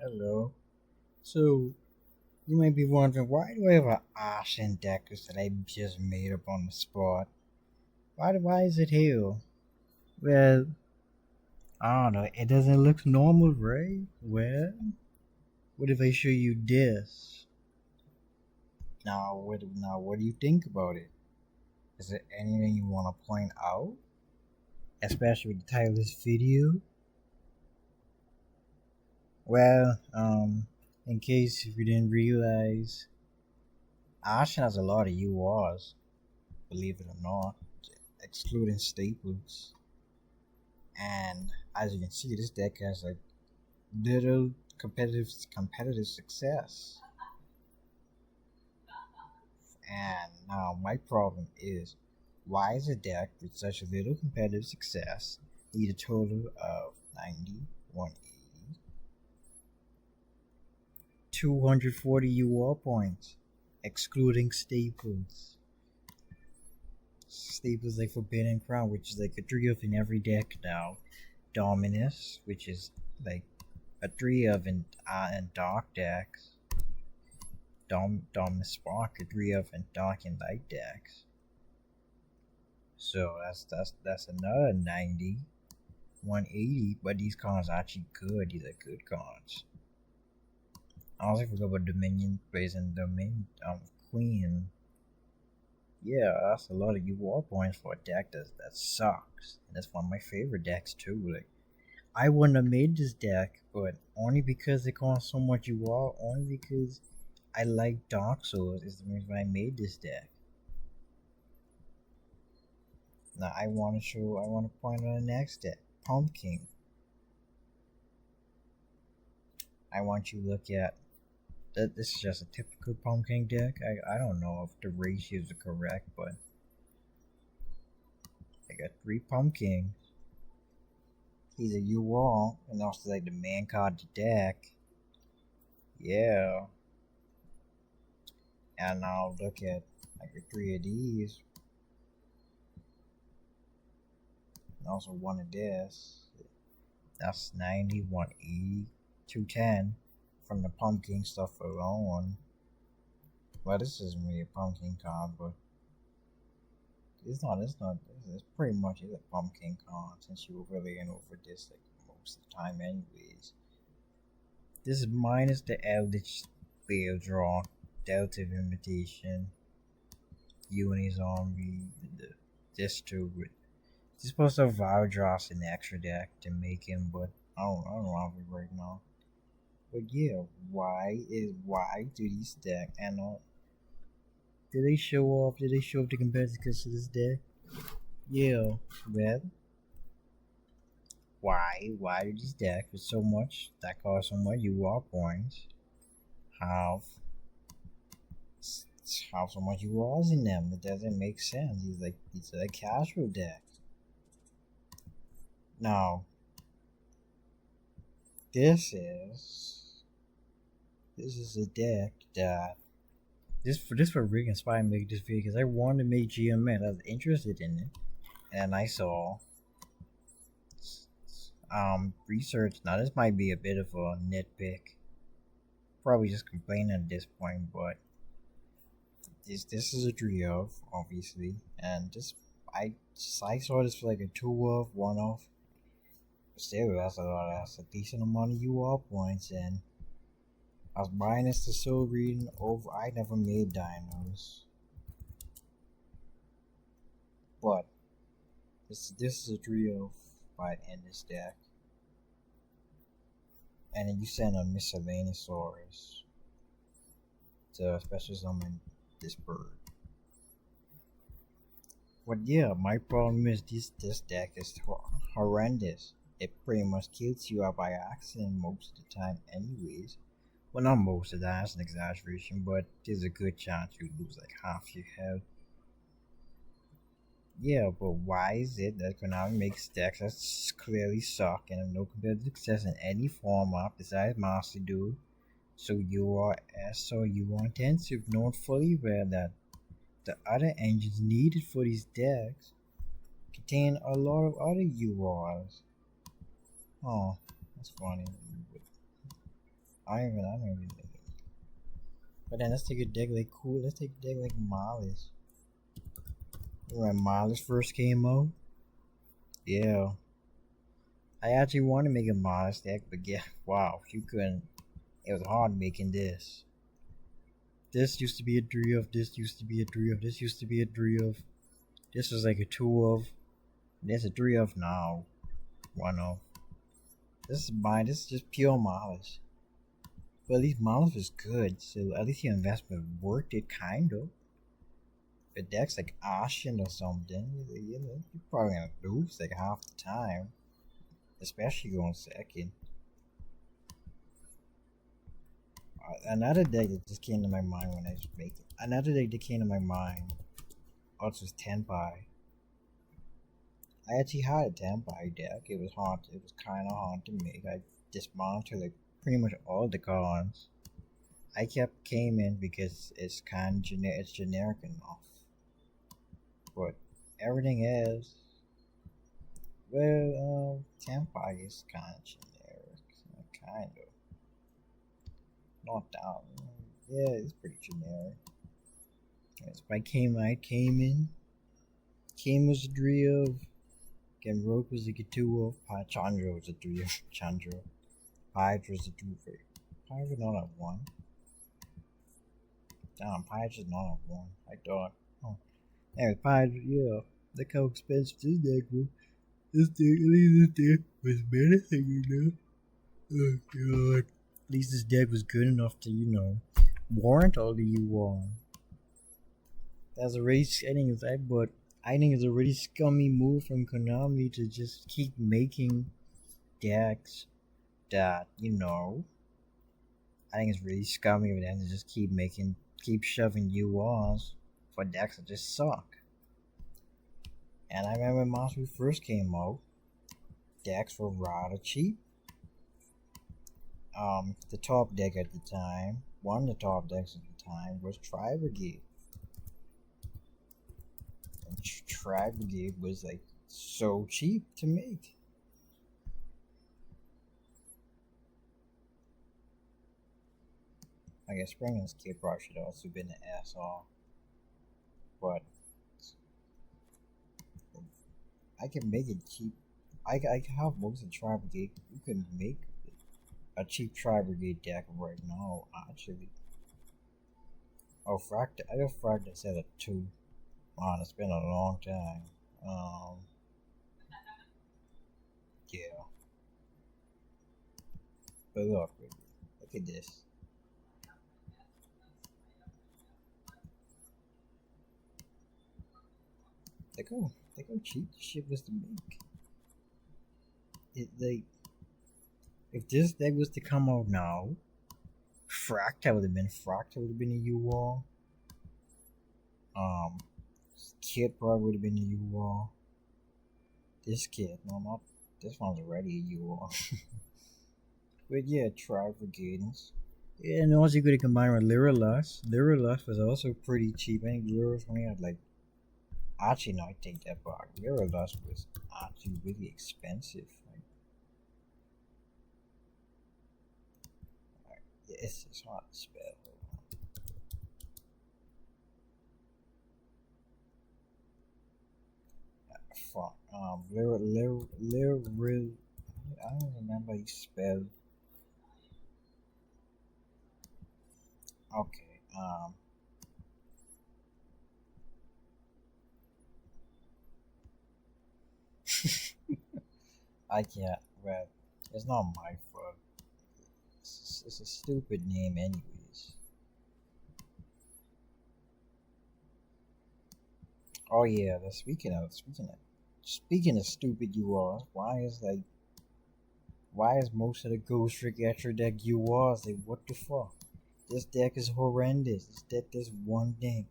Hello. So, you might be wondering, why do I have an Ashen Deckers that I just made up on the spot? Why is it here? Well, I don't know. It doesn't look normal, right? Well, what if I show you this? What do you think about it? Is there anything you want to point out? Especially with the title of this video? Well, in case if you didn't realize, Ashen has a lot of URs, believe it or not, excluding staples. And as you can see, this deck has like little competitive success. And now my problem is, why is a deck with such little competitive success need a total of 90, 180, 240 UR points, excluding staples? Staples like Forbidden Crown, which is like a 3 of in every deck now. Dominus, which is like a 3 of in dark decks. Dominus Spark, a 3 of in dark and light decks. So that's another 90, 180. But these cards are actually good. These are good cards. I also forgot about Dominion plays in Dominion Queen. Yeah, that's a lot of UR points for a deck that sucks. And that's one of my favorite decks too. Like, I wouldn't have made this deck, but only because it costs so much UR, only because I like Dark Souls is the reason why I made this deck. Now I want to point out the next deck, Pumpkin. I want you to look at that. This is just a typical Pumpkin deck. I don't know if the ratios are correct, but I got 3 pumpkins. He's a UR, and also like the main card of the deck. Yeah. And now look at like the 3 of these. And also one of this. That's 90, 180, 210 from the pumpkin stuff alone. Well, this isn't really a pumpkin card, but it's pretty much a pumpkin card since you were really in over this like most of the time anyways. This is minus the Eldritch Fail Draw, Delta of Invitation, Uni Zombie, this too. This is supposed to have Vile Drops in the extra deck to make him, but I don't know right now. But yeah, why do these deck and did they show off? Did they show off the competitiveness to this deck? Yeah, well, why do these decks with so much that cost so much UR points have have so much URs in them? It doesn't make sense. These are like casual decks. Now, this is a deck that this for really inspired me to make this video because I wanted to make GMN. I was interested in it, and I saw research. Now this might be a bit of a nitpick, probably just complaining at this point, but this is a trio obviously, and this I saw this for like a 2 of 1 of. Still, that's a decent amount of UR points, and I was buying this to still reading over. I never made dinos, but this is a trio by in this deck, and then you send a miscellaneous to special summon this bird. But yeah, my problem is this deck is horrendous. It pretty much kills you out by accident most of the time, anyways. Well, not most of that. That's an exaggeration, but there's a good chance you lose like half your health. Yeah, but why is it that Konami makes decks that clearly suck and have no competitive success in any format besides Master Duel? So you are intensive, not fully aware that the other engines needed for these decks contain a lot of other URs. Oh, that's funny. I don't even make it. But then let's take a deck like cool. Let's take a deck like Malice. When Malice first came out, yeah, I actually want to make a Malice deck, but yeah, wow, you couldn't. It was hard making this. This used to be a 3 of. This used to be a 3 of. This used to be a 3 of. This was like a 2 of. There's a 3 of now. 1 of. This is mine. This is just pure Malice. But at least Malice is good, so at least your investment worked it kind of. A deck's like Ashen or something, you're probably gonna lose like half the time, especially going second. Another deck that just came to my mind when I was making. Another deck that came to my mind also was Tenpai. I actually had a Tenpai deck. It was hard. It was kind of hard to make. I dismantled like pretty much all the cards. I kept came in because it's kind of it's generic enough. But everything else, well, Tenpai is kind of generic. Kind of. Not that. Yeah, it's pretty generic. Yes, but I came in. Came was a 3 of. Again, Rogue was like a 2 of. Chandra was a 3 of. Chandra. Hydra was a 2 of. Hydra not at 1. Damn, Hydra's not at 1. I thought. Oh. Anyway, Hydra, yeah. Look how expensive this deck was. This deck was menacing enough. Oh god. At least this deck was good enough to, warrant all the U1. That's a really, I think it's a really scummy move from Konami to just keep making decks that, I think it's really scummy of them to just keep shoving URs for decks that just suck. And I remember when Monster first came out, decks were rather cheap. The top deck at the time, one of the top decks at the time was Tri-Brigade. And Tri-Brigade was like so cheap to make. I guess Spring and Skip Rock should also been an SR. But I can make it cheap. I have most of Tri-Brigade. You can make a cheap Tri-Brigade deck right now, actually. Oh, Fracta. I got Fracta set at 2. Man, it's been a long time. Yeah. But look at this. Look how cheap this shit was to make. If this deck was to come out now, Fracta would have been a U-Wall. Kid probably would have been a U-Wall. This kid, no, not this one's already a U-Wall. But yeah, Tri-Brigades. Yeah, and also you could have combined with Lyralus. Lyralus was also pretty cheap. I think Lyralus only had like. Actually, no, I take that back. Lyralus was actually really expensive. Yeah, it's hard to spell. Fuck. I don't remember how you spell. Okay. I can't. Well, it's not my fault. It's a stupid name, anyways. Oh yeah. Speaking of stupid URs, why is most of the Ghost Trick Extra deck URs like what the fuck? This deck is horrendous. This deck does one thing,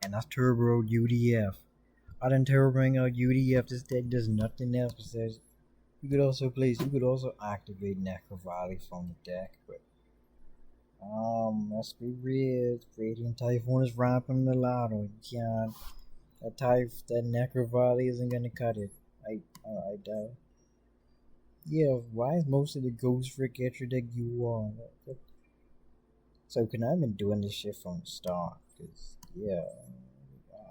and that's Turbo UDF. Other than turboing out UDF, this deck does nothing else besides you could also activate Necrovalley from the deck, but let's be real. Radiant Typhoon is ramping the lotto. You can't that Necrovalley isn't gonna cut it. I doubt. Yeah, why is most of the Ghost Trick Etcher deck UR? So can I been doing this shit from the start? Cause yeah,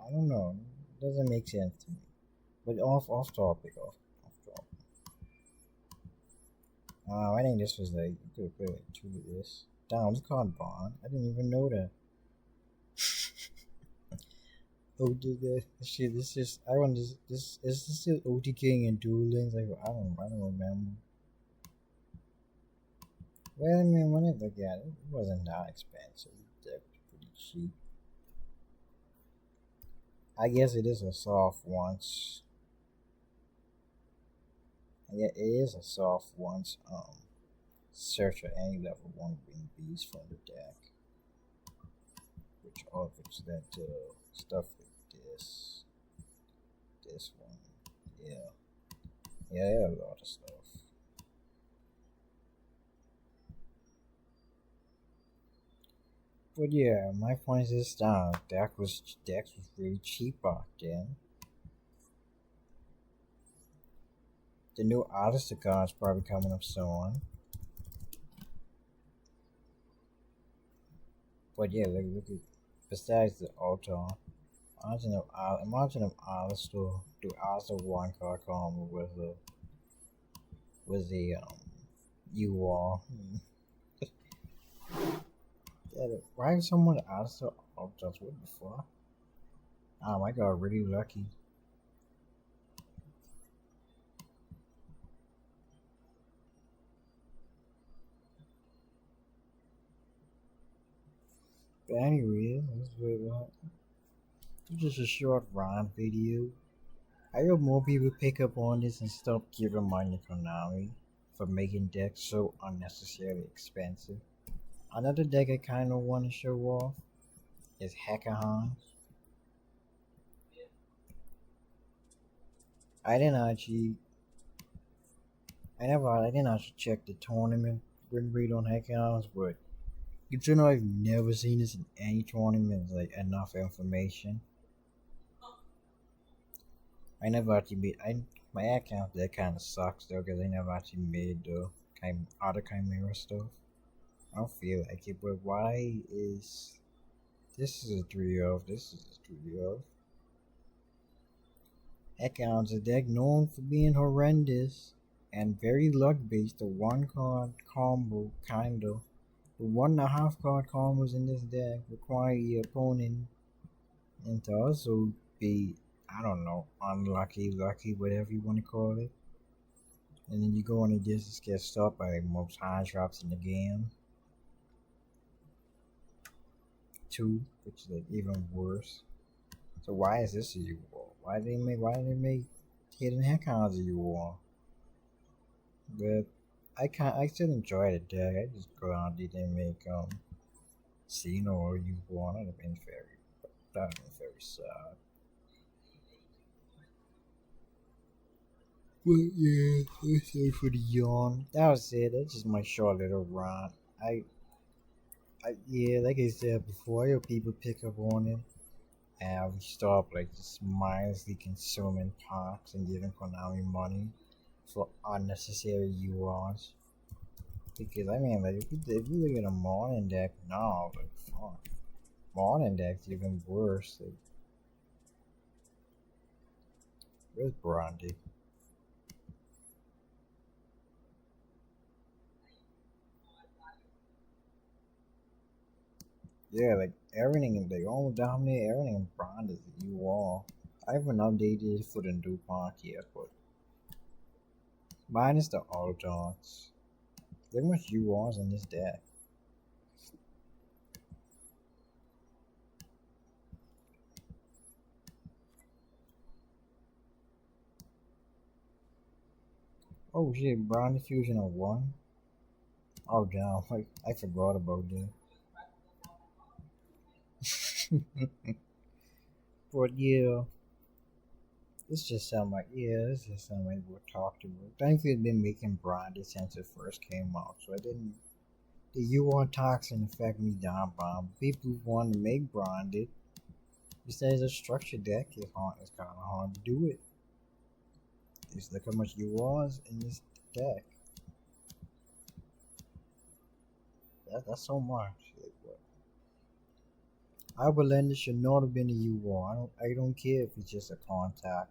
I don't know. It doesn't make sense to me. But off topic, off topic. I think this was like you could put like two of this. Damn, it's called Bond. I didn't even know that. Oh, did that shit? This is I want this is this still OTK and Duel Links? Like I don't remember. Well, I mean, when I look at it, it wasn't that expensive. It was pretty cheap. I guess it is a soft once. Yeah, it is a soft once. Search at any level one green bees from the deck, which offers that stuff like this one, yeah, yeah, a lot of stuff. But yeah, my point is that Dex was really cheap back then. The new Odyssey card is probably coming up soon. But yeah, look at besides the altar, imagine if Alistair do Alistair one card combo with the you all. Yeah, why is someone Alistair altars? What the fuck? I got really lucky. But anyway, this was just a short rant video. I hope more people pick up on this and stop giving money to Konami for making decks so unnecessarily expensive. Another deck I kind of want to show off is Hackahan. I didn't actually, I didn't actually check the tournament win rate on Hackahans, but considering I've never seen this in any tournament, like enough information. I never actually made. My account that kind of sucks though because I never actually made the other Chimera stuff. I don't feel like it, but why is this is a 3 of? This is a 3 of. Accounts a deck known for being horrendous and very luck based. The one card combo kinda. The 1.5 card combos in this deck require your opponent and to also be I don't know, unlucky, lucky, whatever you want to call it. And then you go on and just get stopped by the most high drops in the game. Two, which is like even worse. So why is this a U wall? Why did they make hidden heckons a U wall? But I still enjoy the deck. I just go out and didn't make Xeno or U wall. That would have been very sad. But yeah, sorry for the yawn. That was it. That's just my short little rant. Yeah, like I said before, I hope people pick up on it and we stop like just mindlessly consuming packs and giving Konami money for unnecessary URs. Because I mean, like if you look at a morning deck now, like fuck, morning deck's even worse. Like, where's Brandy? Yeah, like everything, they almost dominate everything in Brand is you all. I haven't updated it for the new park yet, but mine is the Autons. There much you alls in this deck. Oh shit, Brand Fusion of 1? Oh damn, I forgot about that. But yeah, this just something like we'll talk to. Thankfully, it's been making Brand since it first came out, so I didn't. The U1 toxin affect me down bomb. People who want to make Branded, besides a structured deck, it's kind of hard to do it. Just look how much you was in this deck. That's so much. Like, what? I believe it should not have been a U-Wall. I don't care if it's just a contact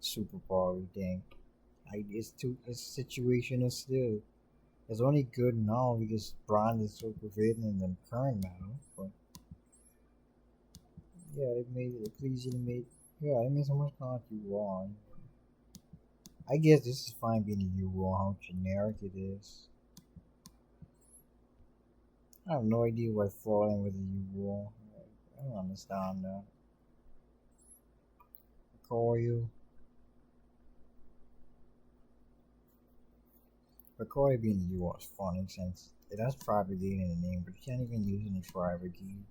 superpower thing. It's situational still. It's only good now because Brand is so prevalent in the current now. But yeah, it made it easy to make. Yeah, it made so much content you want. I guess this is fine being a U-Wall, how generic it is. I have no idea why falling with a U-Wall. I don't understand that. Koyu. But Koyu being a U-Wall is funny since it has private key in the name, but you can't even use any private key.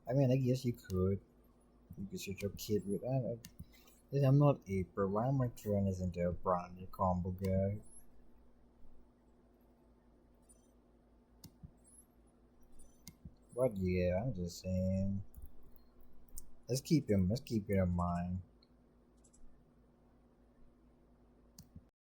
I mean, I guess you could. You could switch your kid with. I'm not April. Why am I throwing this into a brand new combo guy? But yeah, I'm just saying. Let's keep it in mind.